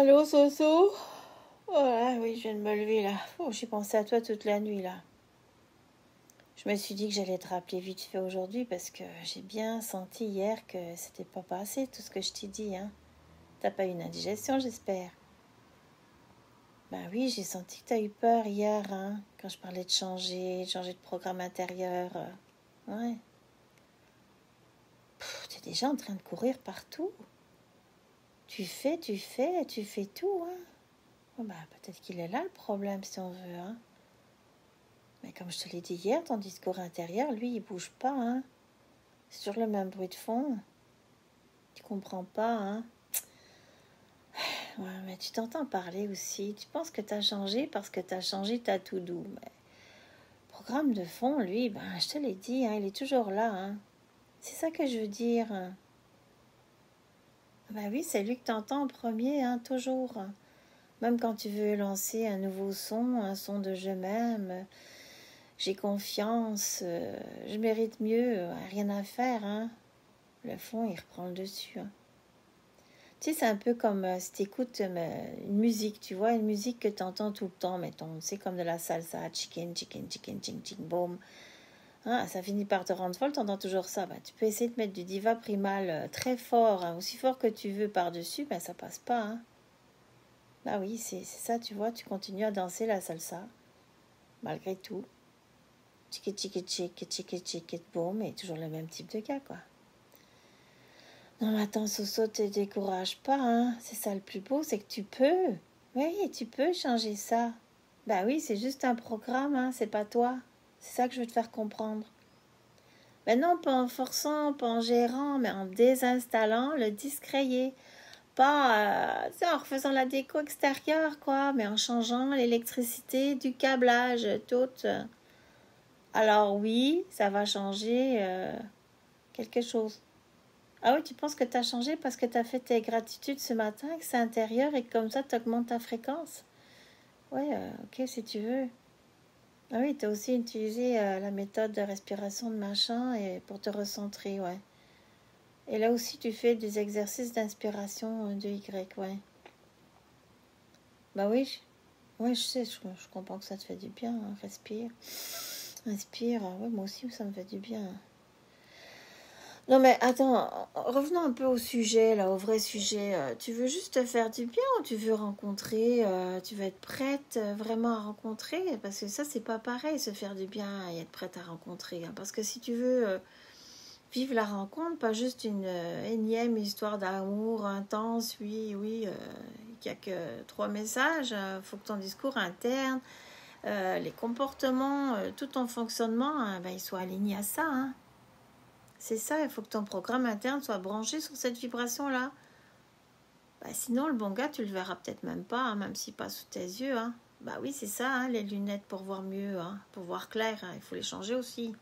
Allô, Soso? Voilà, oui, je viens de me lever là. Oh, j'ai pensé à toi toute la nuit là. Je me suis dit que j'allais te rappeler vite fait aujourd'hui parce que j'ai bien senti hier que c'était pas passé tout ce que je t'ai dit, hein. T'as pas eu une indigestion, j'espère. Bah oui, j'ai senti que t'as eu peur hier, hein, quand je parlais de changer de programme intérieur. Ouais. T'es déjà en train de courir partout. Tu fais tout, hein. Oh, bah peut-être qu'il est là le problème si on veut, hein. Mais comme je te l'ai dit hier, ton discours intérieur, lui, il bouge pas, hein. C'est toujours le même bruit de fond. Tu comprends pas, hein. Ouais, mais tu t'entends parler aussi. Tu penses que t'as changé parce que t'as changé ta to-do. Mais le programme de fond, lui, ben, je te l'ai dit, hein, il est toujours là, hein. C'est ça que je veux dire. Ben oui, c'est lui que t'entends en premier, hein, toujours. Même quand tu veux lancer un nouveau son, un son de je m'aime, j'ai confiance, je mérite mieux, rien à faire, hein. Le fond, il reprend le dessus, hein. Tu sais, c'est un peu comme si tu écoutes une musique, tu vois, une musique que tu entends tout le temps, mettons. C'est comme de la salsa, chicken, chicken, chicken, ching, ching, boom. Hein, ça finit par te rendre folle, tu entends toujours ça. Ben, tu peux essayer de mettre du diva primal très fort, hein, aussi fort que tu veux par-dessus, ben ça passe pas, hein. Ah oui, c'est ça, tu vois, tu continues à danser la salsa, malgré tout. Chicken, chicken, chicken, chicken, chicken, boom, et toujours le même type de gars, quoi. Non, mais attends, Soso, te décourage pas, hein. C'est ça le plus beau, c'est que tu peux. Oui, tu peux changer ça. Bah oui, c'est juste un programme, hein, c'est pas toi. C'est ça que je veux te faire comprendre. Mais non, pas en forçant, pas en gérant, mais en désinstallant le disque rayé. Pas en refaisant la déco extérieure, quoi, mais en changeant l'électricité du câblage, tout. Alors oui, ça va changer quelque chose. Ah oui, tu penses que tu as changé parce que tu as fait tes gratitudes ce matin, que c'est intérieur et que comme ça tu augmentes ta fréquence? Ouais, ok, si tu veux. Ah oui, tu as aussi utilisé la méthode de respiration de machin et pour te recentrer, ouais. Et là aussi, tu fais des exercices d'inspiration de Y, ouais. Bah oui, ouais, je sais, je comprends que ça te fait du bien, hein. Respire, inspire. Ouais, moi aussi, ça me fait du bien. Non mais attends, revenons un peu au sujet, là, au vrai sujet. Tu veux juste te faire du bien ou tu veux rencontrer, tu veux être prête vraiment à rencontrer? Parce que ça, c'est pas pareil, se faire du bien et être prête à rencontrer, hein. Parce que si tu veux vivre la rencontre, pas juste une énième histoire d'amour intense, oui, oui, qu'il n'y a que 3 messages, faut que ton discours interne, les comportements, tout ton fonctionnement, hein, ben, il soit aligné à ça, hein. C'est ça, il faut que ton programme interne soit branché sur cette vibration-là. Bah, sinon, le bon gars, tu le verras peut-être même pas, hein, même s'il passe sous tes yeux, hein. Bah oui, c'est ça, hein, les lunettes pour voir mieux, hein, pour voir clair, hein, il faut les changer aussi.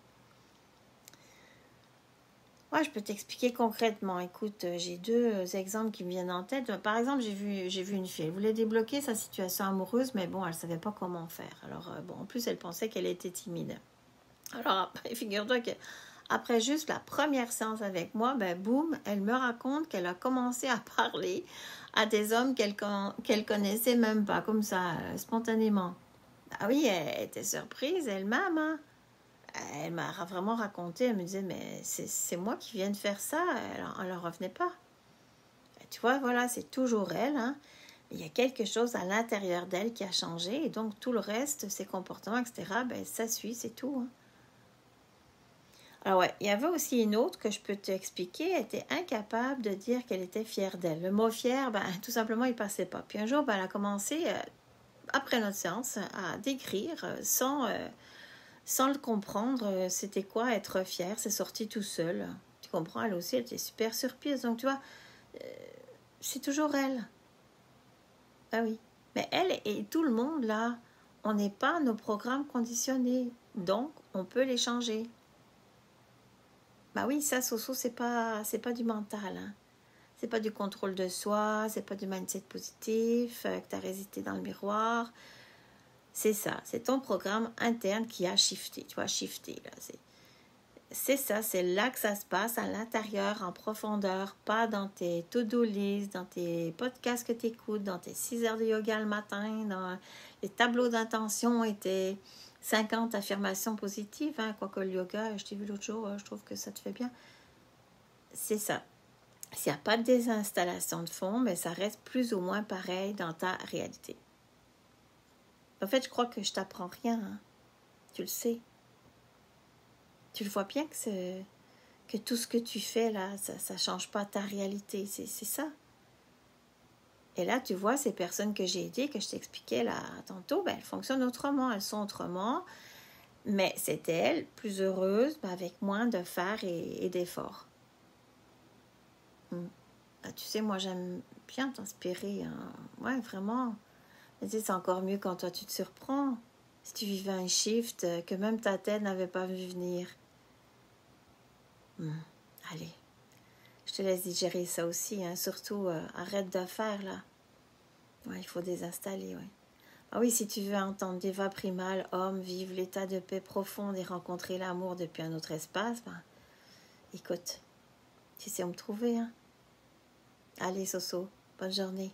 Ouais, je peux t'expliquer concrètement. Écoute, j'ai 2 exemples qui me viennent en tête. Par exemple, j'ai vu une fille. Elle voulait débloquer sa situation amoureuse, mais bon, elle savait pas comment faire. Alors, bon, en plus, elle pensait qu'elle était timide. Alors, figure-toi que après juste la première séance avec moi, ben boum, elle me raconte qu'elle a commencé à parler à des hommes qu'elle connaissait même pas, comme ça, spontanément. Ah oui, elle était surprise elle-même, hein. Elle m'a vraiment raconté, elle me disait, mais c'est moi qui viens de faire ça, elle en revenait pas. Et tu vois, voilà, c'est toujours elle, hein. Il y a quelque chose à l'intérieur d'elle qui a changé, et donc tout le reste, ses comportements, etc., ben, ça suit, c'est tout, hein. Alors ouais, il y avait aussi une autre que je peux t'expliquer, elle était incapable de dire qu'elle était fière d'elle. Le mot fière, ben, tout simplement, il passait pas. Puis un jour, ben, elle a commencé, après notre séance, à décrire sans le comprendre, c'était quoi être fière. C'est sorti tout seul. Tu comprends, elle aussi, elle était super surprise. Donc tu vois, c'est toujours elle. Ah oui. Mais elle et tout le monde, là, on n'est pas nos programmes conditionnés. Donc, on peut les changer. Bah oui, ça, Soso, c'est pas du mental, hein. C'est pas du contrôle de soi, c'est pas du mindset positif, que tu as résisté dans le miroir. C'est ça, c'est ton programme interne qui a shifté, tu vois, shifté, là. c'est ça, c'est là que ça se passe, à l'intérieur, en profondeur, pas dans tes to-do list, dans tes podcasts que tu écoutes, dans tes 6 heures de yoga le matin, dans les tableaux d'intention et tes 50 affirmations positives, hein, quoique le yoga, je t'ai vu l'autre jour, je trouve que ça te fait bien. C'est ça. S'il n'y a pas de désinstallation de fond, mais ça reste plus ou moins pareil dans ta réalité. En fait, je crois que je t'apprends rien, hein. Tu le sais. Tu le vois bien que tout ce que tu fais là, ça ne change pas ta réalité, c'est ça. Et là, tu vois, ces personnes que j'ai aidées, que je t'expliquais là tantôt, ben, elles fonctionnent autrement, elles sont autrement, mais c'est elles, plus heureuses, ben, avec moins de faire et d'efforts. Ben, tu sais, moi, j'aime bien t'inspirer, hein. Ouais, vraiment. Mais tu sais, c'est encore mieux quand toi, tu te surprends. Si tu vivais un shift que même ta tête n'avait pas vu venir. Allez. Je te laisse digérer ça aussi, hein. Surtout, arrête de faire, là. Ouais, il faut désinstaller, ouais. Ah oui, si tu veux entendre Deva Primal, homme, vivre l'état de paix profonde et rencontrer l'amour depuis un autre espace, ben, écoute, tu sais où me trouver, hein. Allez, Soso, bonne journée.